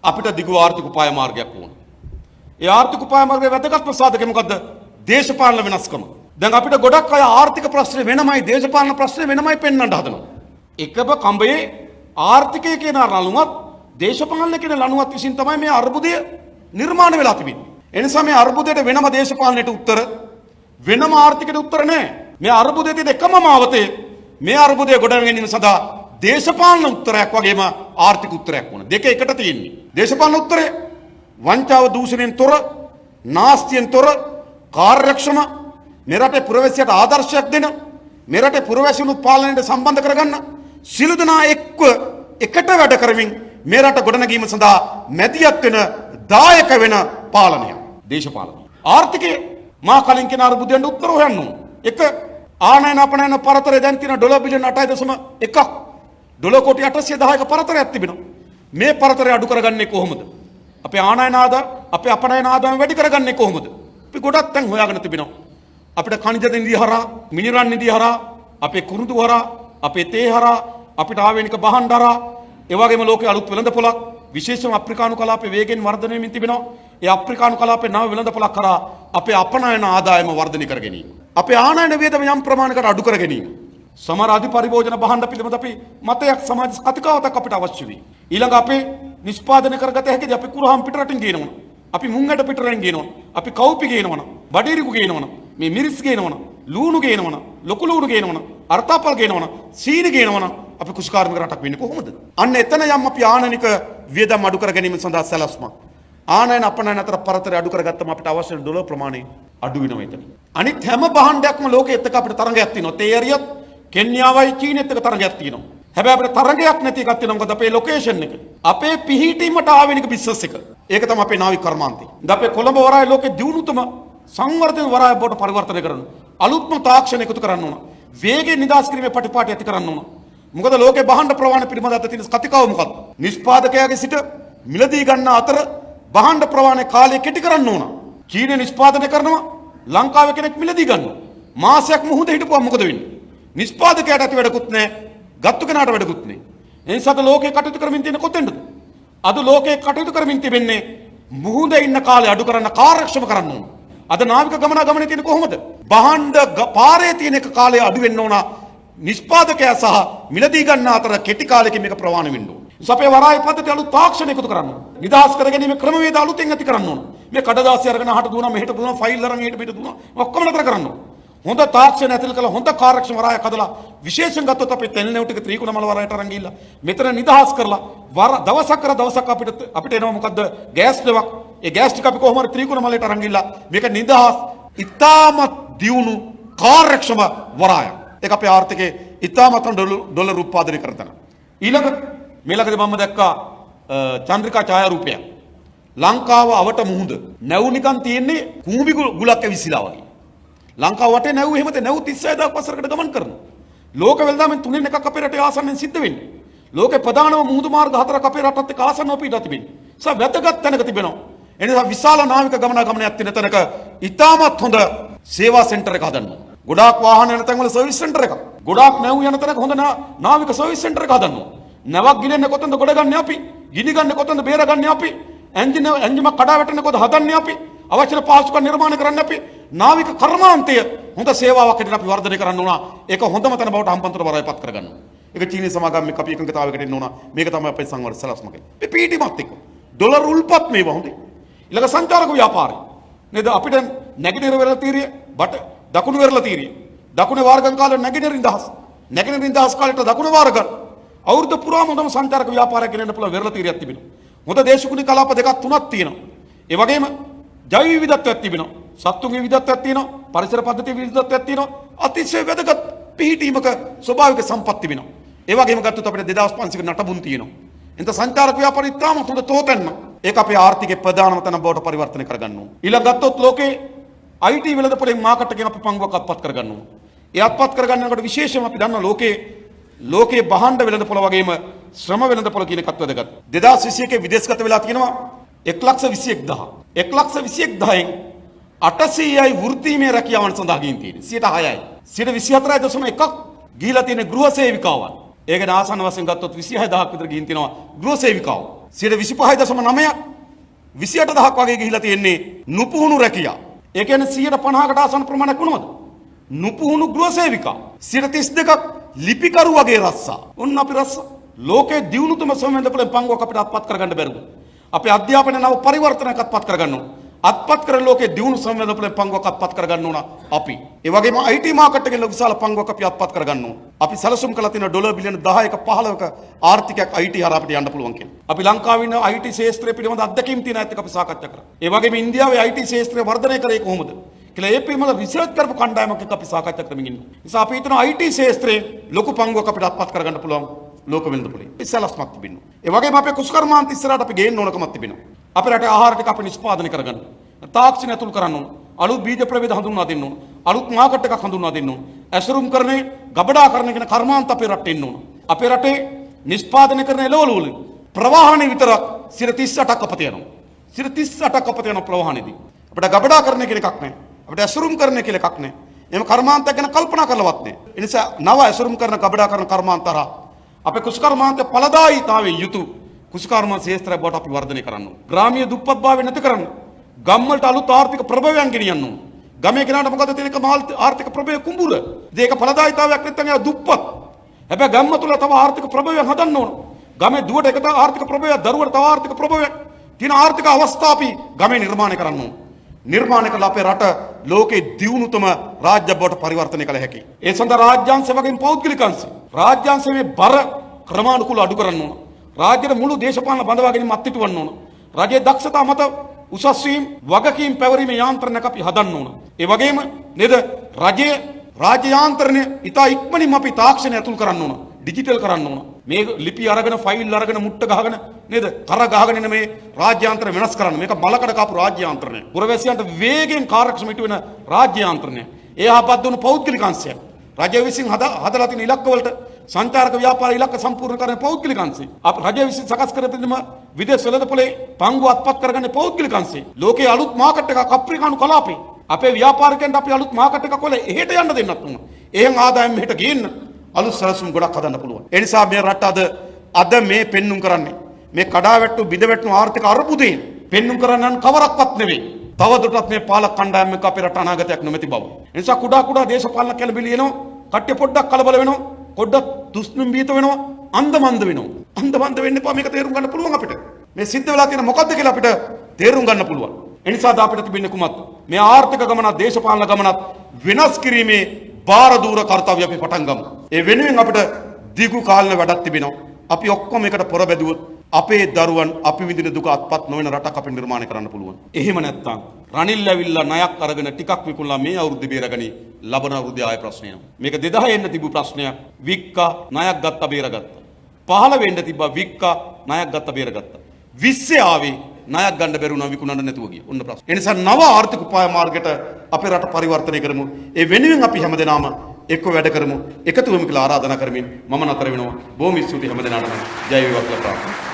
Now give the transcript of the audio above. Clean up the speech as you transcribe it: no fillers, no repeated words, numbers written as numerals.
අපිට දිගු ආර්ථික උපාය මාර්ගයක් ඕන. ඒ ආර්ථික උපාය මාර්ගයේ වැදගත්ම සාධකය මොකද්ද? දේශපාලන වෙනස්කම. දැන් අපිට ගොඩක් අය ආර්ථික ප්‍රශ්නේ වෙනමයි දේශපාලන ප්‍රශ්නේ වෙනමයි පෙන්වන්න හදනවා. එකම කඹේ ආර්ථිකය කියන ලණුවත් දේශපාලන කියන ලණුවත් විසින් තමයි මේ අර්බුදය නිර්මාණය වෙලා තිබෙන්නේ. ඒ නිසා මේ අර්බුදයට වෙනම දේශපාලනයට උත්තර වෙනම ආර්ථිකයට උත්තර නැහැ. මේ අර්බුදයේ තියෙන එකම මාවතේ මේ අර්බුදය ගොඩනගෙන ගැනීම සඳහා දේශපාලන උත්තරයක් වගේම ආර්ථික උත්තරයක් ඕන. දෙක එකට තියෙන්නේ. දේශපාලන උත්තරය වංචාව දූෂණයෙන් තොර, නාස්තියෙන් තොර, කාර්යක්ෂම මෙරටේ පුරවැසියට ආදර්ශයක් දෙන, මෙරටේ පුරවැසියුණු පාලනයට සම්බන්ධ කරගන්න, සිළු දෙනා එක්ව එකට වැඩ කරමින් මේ රට ගොඩනැගීම සඳහා මැදිහත් වෙන දායක වෙන පාලනය. දේශපාලනය. ආර්ථිකයේ මා කලින් කියන අර්බුදයන්ට උත්තර හොයන්න ඕන. එක ආනයන අපනයන පරතරය දැන් තියෙන ඩොලර් බිලියන 8.1ක්. ඩොලර් කෝටි 810ක පරතරයක් තිබෙනවා. මේ පරතරය අඩු කරගන්නේ කොහොමද? අපේ ආනයන ආදායම, අපේ අපනයන ආදායම වැඩි කරගන්නේ කොහොමද? අපි ගොඩක් තැන් හොයාගෙන තිබෙනවා. අපිට khනිජ නිධි හරහා, මිනිරන් නිධි හරහා, අපේ කුරුඳු හරහා, අපේ තේ හරහා, අපිට ආවේනික භාණ්ඩ හරහා, ඒ වගේම ලෝකයේ අලුත් වෙළඳපොළක් විශේෂම අප්‍රිකානු කලාපයේ වේගෙන් වර්ධනය වෙමින් තිබෙනවා. ඒ අප්‍රිකානු කලාපයේ නව වෙළඳපොළක් කරා අපේ අපනයන ආදායම වර්ධනය කර ගැනීම. අපේ ආනයන වියදම යම් ප්‍රමාණයකට අඩු කර ගැනීම. සමහර අධිපරිභෝජන භාණ්ඩ පිළිබඳ අපි මතයක් සමාජ කතිකාවතක් අපිට අවශ්‍ය වෙයි. ඊළඟ අපේ නිෂ්පාදනය කරගත හැකිද? අපි කුරහම් පිටරටින් ගේනවන. අපි මුංගඩ පිටරෙන් ගේනවන. අපි කවුපි ගේනවන. බඩේරිකු ගේනවන. මේ මිරිස් ගේනවන. ලූණු ගේනවන. ලොකු ලූණු ගේනවන. අර්ථාපල් ගේනවන. සීනි ගේනවන. අපි කුෂ්කාර්මික රටක් වෙන්නේ කොහොමද? අන්න එතන යම් අපි ආනනික වියදම් අඩු කර ගැනීම සඳහා සැලැස්මක්. ආනයන අපනයන අතර පරතරය අඩු කරගත්තම අපිට අවශ්‍ය ඩොලර් ප්‍රමාණය අඩු වෙනවා එතන. අනිත් හැම භාණ්ඩයක්ම ලෝකෙත් එක්ක අපිට තරඟයක් තියෙනවා. තේ ඇරියත් කෙන්යාවයි චීනෙත් එක්ක තරඟයක් තියෙනවා. හැබැයි අපිට තරඟයක් නැති එකක් තියෙනවා. මොකද අපේ ලොකේෂන් එක. අපේ පිහිටීමට ආවෙනික බිස්නස් එක. ඒක තමයි අපේ නාවික කර්මාන්තය. අපේ කොළඹ වරාය ලෝකේ දියුණුතම සංවර්ධන වරාය බවට පරිවර්තනය කරන්න. අලුත්ම තාක්ෂණ එකතු කරන්න ඕන. වේගයෙන් නිදාස් කිරීමේ පටිපාටි ඇති කරන්න ඕන. මොකද ලෝකේ භාණ්ඩ ප්‍රවාහන පිළිබඳව අද තියෙන කතිකාව මොකක්ද? නිෂ්පාදකයාගේ සිට මිලදී ගන්න අතර භාණ්ඩ ප්‍රවාහන කාලය කෙටි කරන්න ඕන. චීනය නිෂ්පාදනය කරනවා, ලංකාවේ කෙනෙක් මිලදී ගන්නවා. මාසයක් මුහුද හිටපුවා මොකද වෙන්නේ? නිෂ්පාදකයාට ඇති වැඩකුත් නැහැ, ගත්තු කෙනාට වැඩකුත් නැහැ. ඒ නිසාද ලෝකේ කටයුතු කරමින් තියෙන කොතෙන්ද? අද ලෝකේ කටයුතු කරමින් තිබෙන්නේ මුහුදේ ඉන්න කාලය අඩු කරන්න, කාර්යක්ෂම කරන්න ඕන. අද නාවික ගමනාගමනයේ තියෙන කොහොමද? භාණ්ඩ පාරේ තියෙන එක කාලය අඩු වෙන්න ඕන. නිෂ්පාදකයා සහ මිලදී ගන්න අතර කෙටි කාලයකින් මේක ප්‍රවාහණය වෙන්න ඕන. අපේ වරාය පද්ධතිය අලුත් තාක්ෂණ එකතු කරන්න ඕන. නිදහස් කර ගැනීම ක්‍රමවේද අලුතෙන් ඇති කරන්න ඕන. මේ කඩදාසි අරගෙන අහට දුවනවා, මෙහෙට දුවනවා, ෆයිල් අරන් ඊට පිට දුවනවා. ඔක්කොම නතර කරන්න ඕන. හොඳ තාක්ෂණ ඇතුල් කළ හොඳ කාර්යක්ෂම වරායක් හදලා විශේෂයෙන් ගත්තොත් අපේ තෙල් නැව් ටික ත්‍රිකුණමල වරායට අරන් ගිහිල්ලා මෙතන නිදහස් කරලා දවසක් කර දවසක් අපිට එනවා මොකද්ද? ගෑස් ලෙවක්. ඒ ගෑස් ටික අපි කොහොම හරි ත්‍රිකුණමලයට අරන් ගිහිල්ලා මේක නිදහස් ඉතාමත් දියුණු කාර්යක්ෂම වරායක්. ඒක අපේ ආර්ථිකයේ ඉතාමත් ඩොලර් උත්පාදනය කරතන. ඊළඟ මේලකදී මම දැක්කා චන්ද්‍රිකා ඡායාරූපයක්. ලංකාව අවට මුහුද නැව් නිකන් තියෙන්නේ කූඹි ගුලක් ඇවිස්සලා වගේ. ලංකාව වටේ නැව් එහෙමද නැව් 36000ක් වසරකට ගමන් කරනවා. ලෝක වෙළඳාමෙන් තුනෙන් එකක් අපේ රටේ ආසන්නෙන් සිද්ධ වෙන්නේ. ලෝකේ ප්‍රධානම මුහුදු මාර්ග හතරක් අපේ රටත් එක්ක ආසන්නව පිටා තිබෙන්නේ. ඒක වැදගත් තැනක තිබෙනවා. එනිසා විශාල නාවික ගමනාගමනයක් තියෙන තැනක ඉතාමත් හොඳ සේවා සෙන්ටර් එකක් හදන්න. ගොඩාක් වාහන යන තැන්වල සර්විස් සෙන්ටර් එකක්. ගොඩාක් නැව් යන තැනක හොඳ නාවික සර්විස් සෙන්ටර් එකක් හදන්න. නැවක් ගිලෙන්නේ කොතනද ගොඩ ගන්න අපි? ගිනි ගන්න කොතනද බේර ගන්න අපි? එන්ජිම කඩා වැටෙන්නේ කොහොමද හදන්නේ අපි? අවශ්‍ය පහසුකම් නිර්මාණය කරන්න අපි නාවික කර්මාන්තය හොඳ සේවාවක් හැටියට අපි වර්ධනය කරන්න ඕන. ඒක හොඳම තැන බවට හම්බන්තොට වරායපත් කරගන්න ඕන. ඒක චීනී සමාගම් එක්ක අපි එකඟතාවයකට එන්න ඕන. මේක තමයි අපේ සංවර්ධන සලස්ම කියන්නේ. මේ පීටිමත් එක්ක ඩොලර් උල්පත් මේවා හොඳේ. ඊළඟ සංචාරක ව්‍යාපාරය. නේද අපිට නැගෙනහිර වෙරළ තීරිය, දකුණු වෙරළ තීරිය. දකුණේ වාරගම් කාලේ නැගෙනහිර නිදහස්. නැගෙනහිර නිදහස් කාලේට දකුණු වාරගම් අවුරුදු පුරාම හොඳම සංචාරක ව්‍යාපාරයක් ගෙනෙන්න පුළුවන් වෙරළ තීරියක් තිබෙනවා. හොඳ දේශගුණික කලාප දෙකක් තුනක් තියෙනවා. ඒ වගේම ජෛව විවිධත්වයක් තිබෙනවා. සත්තුන්ගේ විවිධත්වයක් තියෙනවා. පරිසර පද්ධතියේ විවිධත්වයක් තියෙනවා. අතිශය වැදගත් පිහිටීමක ස්වභාවික සම්පත් තිබෙනවා. ඒ වගේම ගත්තොත් අපිට 2500ක නටබුන් තියෙනවා. එතන සංචාරක ව්‍යාපාරය ඉතාම හොඳ තෝතැන්න. ඒක අපේ ආර්ථිකයේ ප්‍රධානම තැන බවට පරිවර්තනය කරගන්න ඕන. ඊළඟ ගත්තොත් ලෝකේ IT වෙළඳපොලෙන් මාකට් එකෙන් අපි පංගුවක් අත්පත් කරගන්න ඕන. ඒ අත්පත් කරගන්නකොට විශේෂයෙන්ම අපි දන්නවා ලෝකේ භාණ්ඩ වෙළඳපොළ වගේම ශ්‍රම වෙළඳපොළ කියන එකත් වැදගත්. 2021 විදේශගත වෙලා තියෙනවා 1,21,000. 1,21,000න් 800යි වෘත්තීමය රැකියාවන් සඳහා ගින් තියෙන්නේ. 6යි. 24.1ක් ගිහිලා තියෙන ගෘහ සේවිකාවන්. ඒක ආසන්න වශයෙන් ගත්තොත් 26000ක් විතර ගින් තියෙනවා ගෘහ සේවිකාවෝ. 25.9ක් 28,000ක් වගේ ගිහිලා තියෙන්නේ නුපුහුණු රැකියා. ඒ කියන්නේ 50%කට ආසන්න ප්‍රමාණයක් වුණාද? නුපුහුණු ගෘහසේවිකා 32ක් ලිපිකරු වගේ රස්සා. ඔන්න අපි රස්සා. ලෝකයේ දියුණුතම සමවැදපොලෙන් පංගුවක් අපිට අත්පත් කරගන්න බැරුව. අපේ අධ්‍යාපනයේ නව පරිවර්තනයක් අත්පත් කරගන්න ඕන. අත්පත් කරන ලෝකයේ දියුණු සමවැදපොලෙන් පංගුවක් අත්පත් කරගන්න ඕන අපි. ඒ වගේම IT මාකට් එකේ විශාල පංගුවක් අපි අත්පත් කරගන්න ඕන. අපි සැලසුම් කළා තියෙන ඩොලර් බිලියන 10ක 15ක ආර්ථිකයක් IT හරහා අපිට යන්න පුළුවන් කියලා. අපි ලංකාවේ ඉන්න IT ශාස්ත්‍රය පිළිබඳ අත්දැකීම් තියෙන අයත් එක්ක අපි සාකච්ඡා කරා. ඒ වගේම ඉන්දියාවේ IT ශාස්ත්‍රය වර්ධනය කරේ කොහොමද? කියලා ඒ පිළිබඳ රිසර්ච් කරපු කණ්ඩායමක් එක්ක අපි සාකච්ඡා කරමින් ඉන්නවා. ඒ නිසා අපි හිතනවා IT ශාස්ත්‍රයේ ලොකු පංගුවක් අපිට අත්පත් කරගන්න පුළුවන් ලෝක වෙළඳපොලේ. ඉස්සලස්මක් තිබෙනවා. ඒ වගේම අපේ කුසකර්මාන්ත ඉස්සරහට අපි ගේන්න ඕනකමක් තිබෙනවා. අපේ රටේ ආහාර ටික අපි නිෂ්පාදනය කරගන්න. තාක්ෂණය ඇතුල් කරන්න ඕන. අලුත් බීජ ප්‍රභේද හඳුන්වා දෙන්න ඕන. අලුත් මාකට් එකක් හඳුන්වා දෙන්න ඕන. ඇසුරුම් කරන්නේ ගබඩා කරන කියන කර්මාන්ත අපේ රටේ ඉන්න ඕන. අපේ රටේ නිෂ්පාදනය කරන එළවලු වල ප්‍රවාහණය විතරක් 38ක් අපත යනවා. 38ක් අපත යන ප්‍රවාහණයදී. අපිට ගබඩා කරන කියන එකක් නැහැ. අපිට ඇසුරුම් කරන කියලා එකක් නැහැ. එහෙම කර්මාන්තයක් ගැන කල්පනා කරලවත් නැහැ. ඒ නිසා නව ඇසුරුම් කරන ගබඩා කරන කර්මාන්තර අපේ කුසකර්මාන්ත ඵලදායීතාවයේ යුතු කුසකර්මාන්ත ශාස්ත්‍රය බවට අපි වර්ධනය කරන්න ඕන. ග්‍රාමීය දුප්පත්භාවය නැති කරන්න. ගම්වලට අලුත් ආර්ථික ප්‍රභවයන් ගෙනියන්න ඕන. ගමේ කෙනාට මොකද තියෙනක ආර්ථික ප්‍රභවය කුඹුර. ඒක ඵලදායීතාවයක් නැත්නම් එයා දුප්පත්. හැබැයි ගම්ම තුල තව ආර්ථික ප්‍රභවයක් හදන්න ඕන. ගමේ දුවට එක ආර්ථික ප්‍රභවයක්, දරුවට තව ආර්ථික ප්‍රභවයක්. තියෙන ආර්ථික අවස්ථා අපි ගමේ නිර්මාණය කරන්න ඕන. නිර්මාණය කළ අපේ රට ලෝකේ දියුණුතම රාජ්‍ය බවට පරිවර්තනය කළ හැකියි. ඒ සඳහා රාජ්‍යාංශ වගේම පෞද්ගලික අංශ. රාජ්‍යාංශයේ බර ක්‍රමානුකූලව අඩු කරන්න ඕන. රාජ්‍යයේ මුළු දේශපාලන බඳවා ගැනීම අත්හිටුවන්න ඕන. රජයේ දක්ෂතා මත උසස් වීම වගකීම් පැවරීමේ යාන්ත්‍රණයක් අපි හදන්න ඕන. ඒ වගේම නේද රජයේ රාජ්‍ය යාන්ත්‍රණය ඉතා ඉක්මනින්ම අපි තාක්ෂණය ඇතුල් කරන්න ඕන. ඩිජිටල් කරන්න ඕන. මේ ලිපි අරගෙන ෆයිල් අරගෙන මුට්ට ගහගෙන නේද කර ගහගෙන ඉන්න මේ රාජ්‍ය යාන්ත්‍රණය වෙනස් කරන්න. මේක බලකඩ කාපු රාජ්‍ය යාන්ත්‍රණය. පුරවැසියන්ට වේගෙන් කාර්යක්ෂම ඉටු වෙන රාජ්‍ය යාන්ත්‍රණය. ඒ හපත් දුණු පෞද්ගලික අංශය. රජය විසින් හදලා තියෙන ඉලක්ක වලට සංචාරක ව්‍යාපාර ඉලක්ක සම්පූර්ණ කරන පෞද්ගලික අංශය. අප රජය විසින් සකස් කර තිබෙන විදේශ වෙළඳපොලේ පංගුව අත්පත් කරගන්නේ පෞද්ගලික අංශය. ලෝකයේ අලුත් මාකට් එකක් අප්‍රිකානු කලාපේ. අපේ ව්‍යාපාරිකයන්ට අපි අලුත් මාකට් එකක් වල එහෙට යන්න දෙන්නත් ඕන. එහෙන් ආදායම් මෙහෙට ගේන්න අලුත් සැලසුම් ගොඩක් හදන්න පුළුවන්. ඒ නිසා මේ රට අද මේ පෙන්눔 කරන්නේ මේ කඩාවැට්ටු බිඳවැට්ටු ආර්ථික අර්බුදයෙන් පෙන්눔 කරන්නන් කවරක්වත් නෙවෙයි. තවදුරටත් මේ පාලක කණ්ඩායමක අපේ රට අනාගතයක් නොමැති බව. ඒ නිසා කුඩා දේශපාලන කැළඹිලි එනවා. කට්ටිය පොඩ්ඩක් කලබල වෙනවා. පොඩ්ඩක් දුස්නුම්බීත වෙනවා. අන්දමන්ද වෙනවා. අන්දමන්ද වෙන්න එපා. මේක තේරුම් ගන්න පුළුවන් අපිට. මේ සිද්ධ වෙලා තියෙන මොකද්ද කියලා අපිට තේරුම් ගන්න පුළුවන්. ඒ නිසා අපිට තිබෙන්නේ කුමක්ද? මේ ආර්ථික ගමනත් දේශපාලන ගමනත් වෙනස් කිරීමේ බාර දූර කාර්යය අපි පටන් ගමු. ඒ වෙනුවෙන් අපිට දීර්ඝ කාලන වැඩක් තිබෙනවා. අපි ඔක්කොම එකට පොර බැදුවොත් අපේ දරුවන් අපි විඳින දුක අත්පත් නොවන රටක් අපිට නිර්මාණය කරන්න පුළුවන්. එහෙම නැත්නම් රනිල් ඇවිල්ලා ණයක් අරගෙන ටිකක් විකුණලා මේ අවුරුද්දේ බේරගනි ලබන අවුරුද්දේ ආයෙ ප්‍රශ්නය එනවා. මේක 2000 එන්න තිබු ප්‍රශ්නයක්. වික්කා ණයක් ගත්තා බේරගත්තා. 15 වෙන්න තිබ්බා වික්කා ණයක් ගත්තා බේරගත්තා. 20 ආවේ ණයක් ගන්න බැරුණා විකුණන්න නැතුව ගියා. ඔන්න ප්‍රශ්න. ඒ නිසා නව ආර්ථික උපාය මාර්ගයට අපේ රට පරිවර්තනය කරමු. ඒ වෙනුවෙන් අපි හැමදෙනාම එක්ව වැඩ කරමු. එකතු වෙමු කියලා ආරාධනා කරමින් මම නතර වෙනවා. බොහොම ස්තුතියි හැමදෙනාටම. ජය වේවා කියලා ප්‍රාර්ථනා